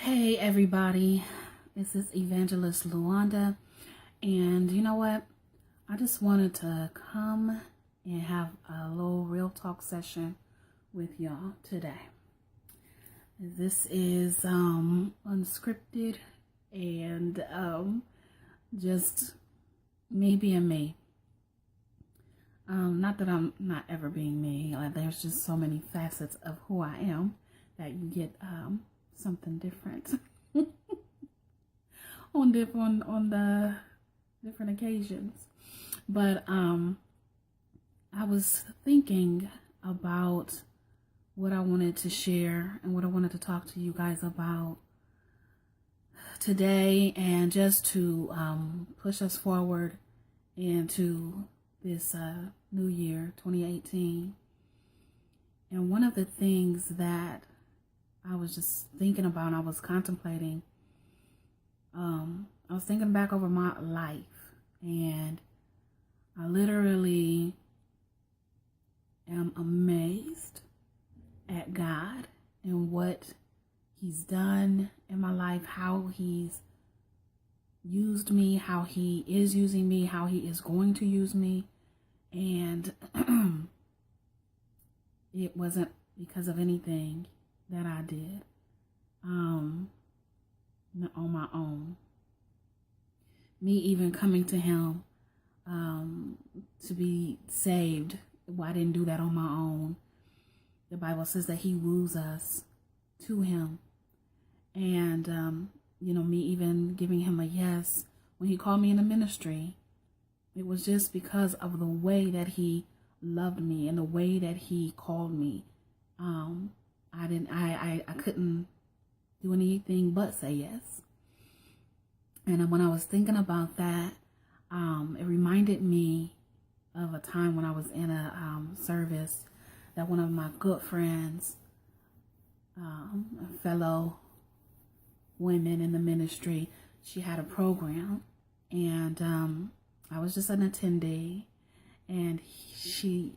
Hey everybody, this is Evangelist Luanda, and you know what? I just wanted to come and have a little real talk session with y'all today. This is unscripted and just me being me. Not that I'm not ever being me. Like, there's just so many facets of who I am that you get something different on the different occasions. But I was thinking about what I wanted to share and what I wanted to talk to you guys about today, and just to push us forward into this new year 2018. And one of the things that I was just thinking about, I was contemplating, I was thinking back over my life, and I literally am amazed at God and what He's done in my life, how He's used me, how He is using me, how He is going to use me. And it wasn't because of anything that I did on my own. Me even coming to Him to be saved, well, I didn't do that on my own. The Bible says that He woos us to Him. And me even giving Him a yes when He called me in the ministry, it was just because of the way that He loved me and the way that He called me. I couldn't do anything but say yes. And when I was thinking about that, it reminded me of a time when I was in a service that one of my good friends, fellow women in the ministry, she had a program, and I was just an attendee, and she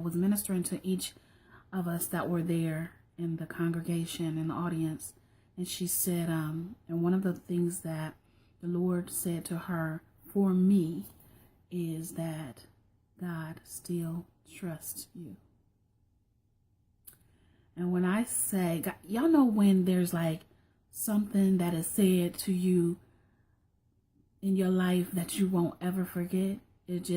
was ministering to each of us that were there in the congregation, in the audience. And she said, and one of the things that the Lord said to her for me is that God still trusts you. And when I say, God, y'all know when there's like something that is said to you in your life that you won't ever forget, it's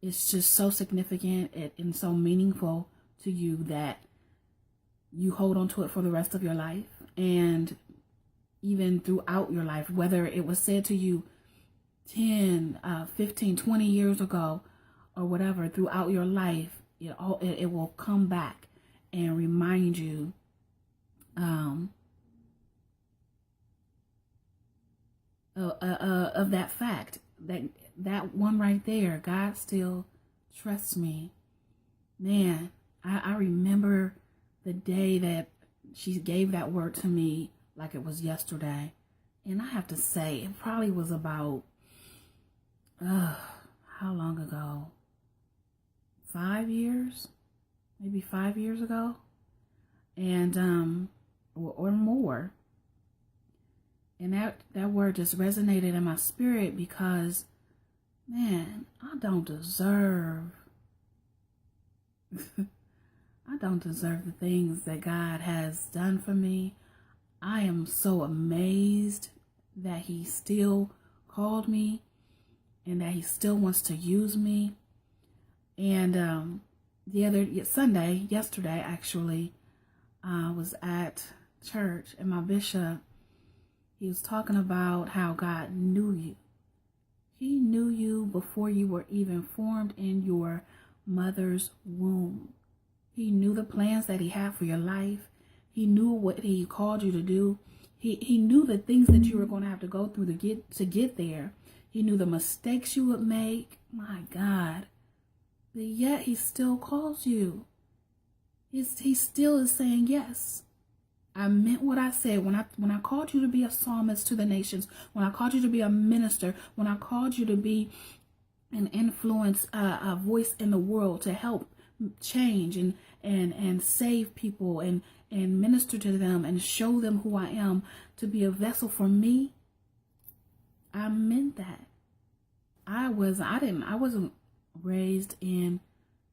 just so significant and so meaningful to you that you hold on to it for the rest of your life, and even throughout your life, whether it was said to you 10, 15, 20 years ago or whatever, throughout your life, it will come back and remind you of that fact, that one right there. God still trusts me. Man, I remember the day that she gave that word to me like it was yesterday. And I have to say, it probably was about, how long ago? 5 years? Maybe 5 years ago? And, or more. And that word just resonated in my spirit because, man, I don't deserve the things that God has done for me. I am so amazed that He still called me and that He still wants to use me. And yesterday actually, I was at church, and my bishop, he was talking about how God knew you. He knew you before you were even formed in your mother's womb. He knew the plans that He had for your life. He knew what He called you to do. He knew the things that you were going to have to go through to get there. He knew the mistakes you would make. My God. But yet He still calls you. He still is saying yes. I meant what I said when I called you to be a psalmist to the nations, when I called you to be a minister, when I called you to be an influence, a voice in the world to help change and save people and and minister to them and show them who I am, to be a vessel for me, I meant that. I wasn't raised in,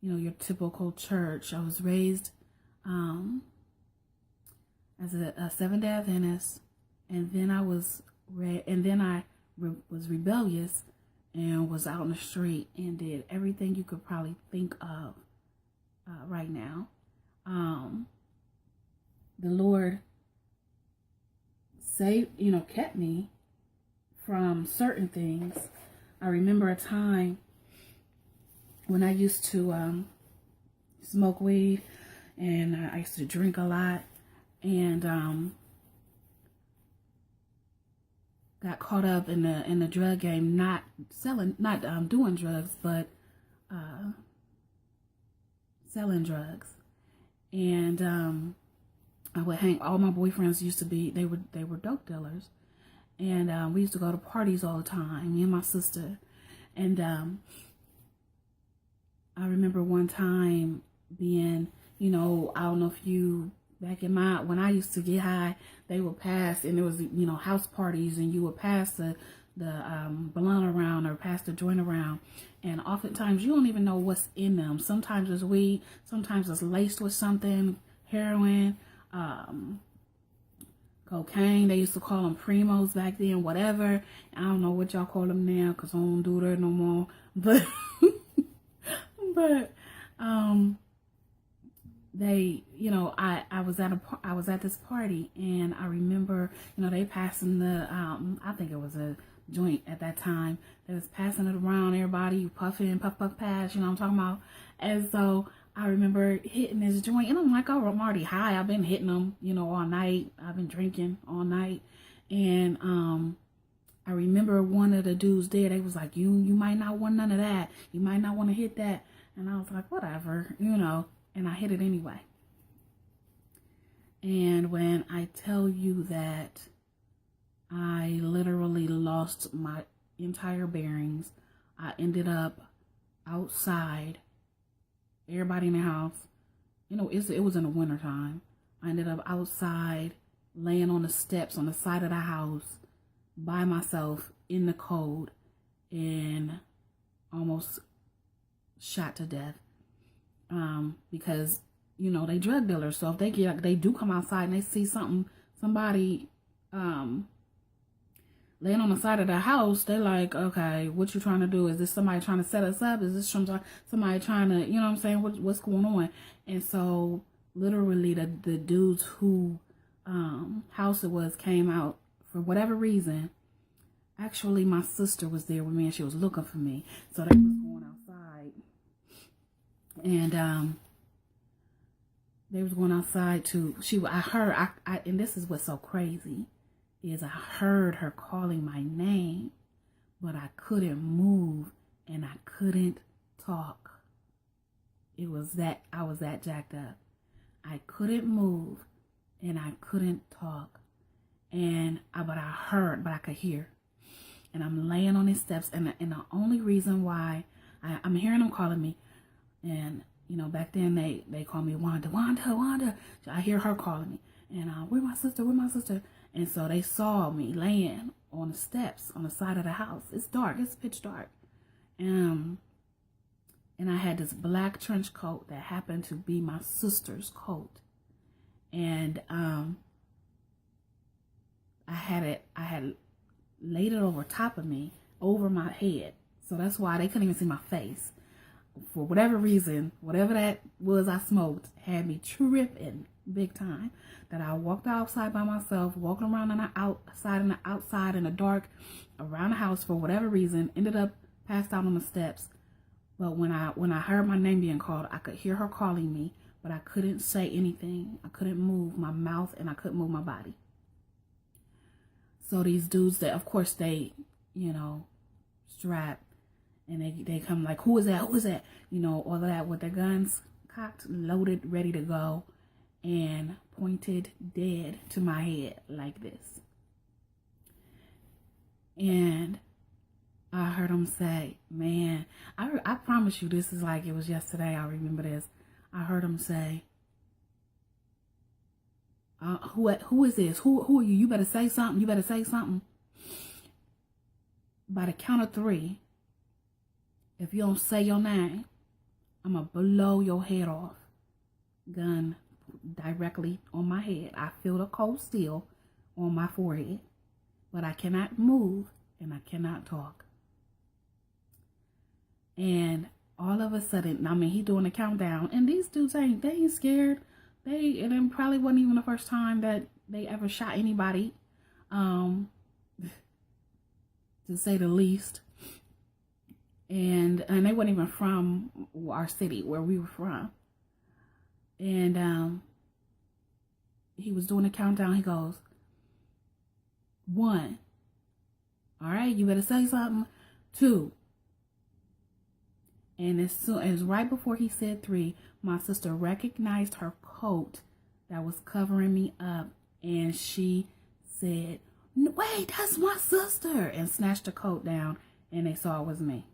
your typical church. I was raised as a Seventh-day Adventist, and then I was was rebellious and was out in the street and did everything you could probably think of right now. The Lord kept me from certain things. I remember a time when I used to smoke weed, and I used to drink a lot, and got caught up in the drug game, not doing drugs, but selling drugs. And I would hang. All my boyfriends used to be, they were dope dealers, and we used to go to parties all the time, me and my sister. And I remember one time being, I don't know if you, back in when I used to get high, they would pass, and there was, house parties, and you would pass the blunt around or pass the joint around, and oftentimes you don't even know what's in them. Sometimes it's weed, sometimes it's laced with something, heroin, cocaine. They used to call them primos back then, whatever. I don't know what y'all call them now, because I don't do that no more, but they, I was at this party, and I remember, they passing the, I think it was a joint at that time. They was passing it around, everybody puffing, puff, pass, what I'm talking about. And so I remember hitting this joint, and I'm like, oh, I'm already high. I've been hitting them, all night. I've been drinking all night. And, I remember one of the dudes there, they was like, you might not want none of that. You might not want to hit that. And I was like, whatever, and I hit it anyway. And when I tell you that I literally lost my entire bearings, I ended up outside, everybody in the house, it was in the wintertime. I ended up outside, laying on the steps on the side of the house by myself in the cold, and almost shot to death. Because they drug dealers, so if they do come outside and they see somebody laying on the side of the house, they're like, okay, what you trying to do? Is this somebody trying to set us up? Is this somebody trying to, what I'm saying, what's going on? And so literally the dudes who house it was came out for whatever reason. Actually, my sister was there with me, and she was looking for me, so they was going outside. And they was going outside and this is what's so crazy, is I heard her calling my name, but I couldn't move and I couldn't talk. I was that jacked up. I couldn't move and I couldn't talk. But I could hear. And I'm laying on these steps, and the only reason why I'm hearing them calling me, and back then they called me Wanda. So I hear her calling me, and where's my sister? And so they saw me laying on the steps on the side of the house. It's dark, it's pitch dark, and I had this black trench coat that happened to be my sister's coat, and I had laid it over top of me, over my head. So that's why they couldn't even see my face. For whatever reason, whatever that was I smoked had me tripping big time. That I walked outside by myself, walking around on the outside in the dark, around the house for whatever reason, ended up passed out on the steps. But when I heard my name being called, I could hear her calling me, but I couldn't say anything. I couldn't move my mouth, and I couldn't move my body. So these dudes, that of course they, strap, and they come like, who is that? All of that with their guns cocked, loaded, ready to go, and pointed dead to my head like this. And I heard them say, man, I promise you, this is like it was yesterday. I remember this. I heard them say, Who is this? Who are you? You better say something. You better say something. By the count of 3, if you don't say your name, I'm going to blow your head off. Gun directly on my head. I feel the cold steel on my forehead. But I cannot move and I cannot talk. And all of a sudden, I mean, he doing a countdown. And these dudes they ain't scared. And it probably wasn't even the first time that they ever shot anybody. To say the least. And they weren't even from our city where we were from. And he was doing a countdown. He goes, 1. All right, you better say something. 2. And as soon as right before he said 3, my sister recognized her coat that was covering me up, and she said, "Wait, that's my sister," and snatched the coat down, and they saw it was me.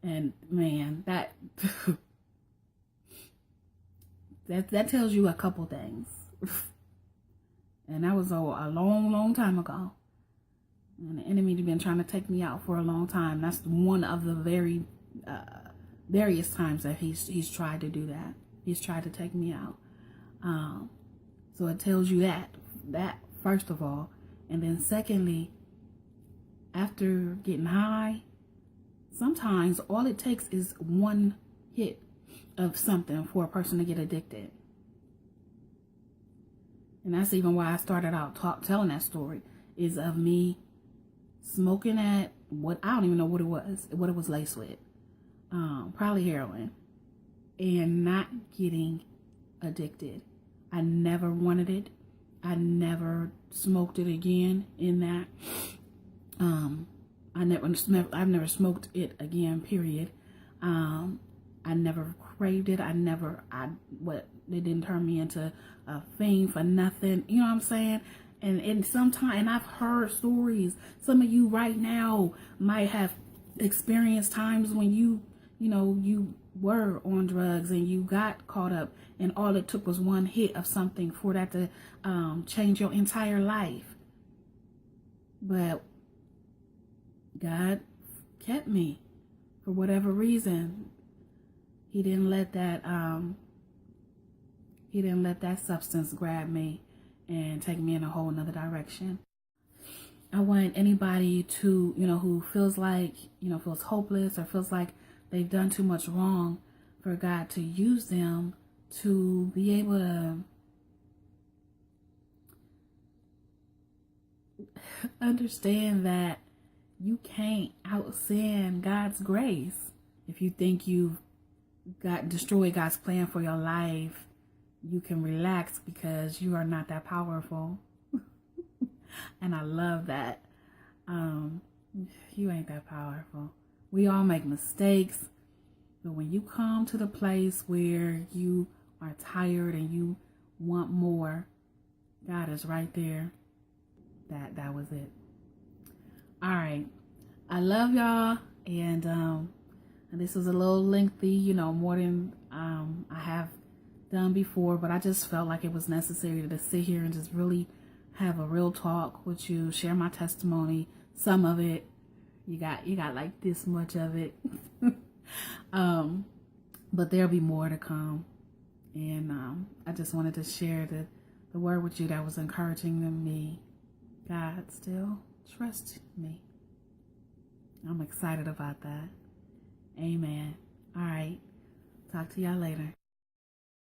And man, that that tells you a couple things. And that was a long time ago. And the enemy has been trying to take me out for a long time. That's one of the very various times that he's tried to do that. He's tried to take me out. So it tells you that first of all. And then secondly, after getting high, sometimes all it takes is one hit of something for a person to get addicted. And that's even why I started out telling that story, is of me smoking at what I don't even know what it was laced with. Probably heroin. And not getting addicted. I never wanted it. I never smoked it again in that. I've never smoked it again, period. I never craved it. They didn't turn me into a fiend for nothing. You know what I'm saying? And sometimes, and I've heard stories. Some of you right now might have experienced times when you were on drugs and you got caught up, and all it took was one hit of something for that to change your entire life. But God kept me for whatever reason. He didn't let that substance grab me and take me in a whole nother direction. I want anybody to, who feels like, feels hopeless or feels like they've done too much wrong, for God to use them to be able to understand that you can't out-sin God's grace. If you think you've destroyed God's plan for your life, you can relax because you are not that powerful. And I love that. You ain't that powerful. We all make mistakes, but when you come to the place where you are tired and you want more, God is right there. That was it. All right. I love y'all. And this was a little lengthy, more than I have done before, but I just felt like it was necessary to sit here and just really have a real talk with you, share my testimony. Some of it, you got like this much of it. But there'll be more to come. And I just wanted to share the word with you that was encouraging to me. God still trusts me. I'm excited about that. Amen. All right. Talk to y'all later.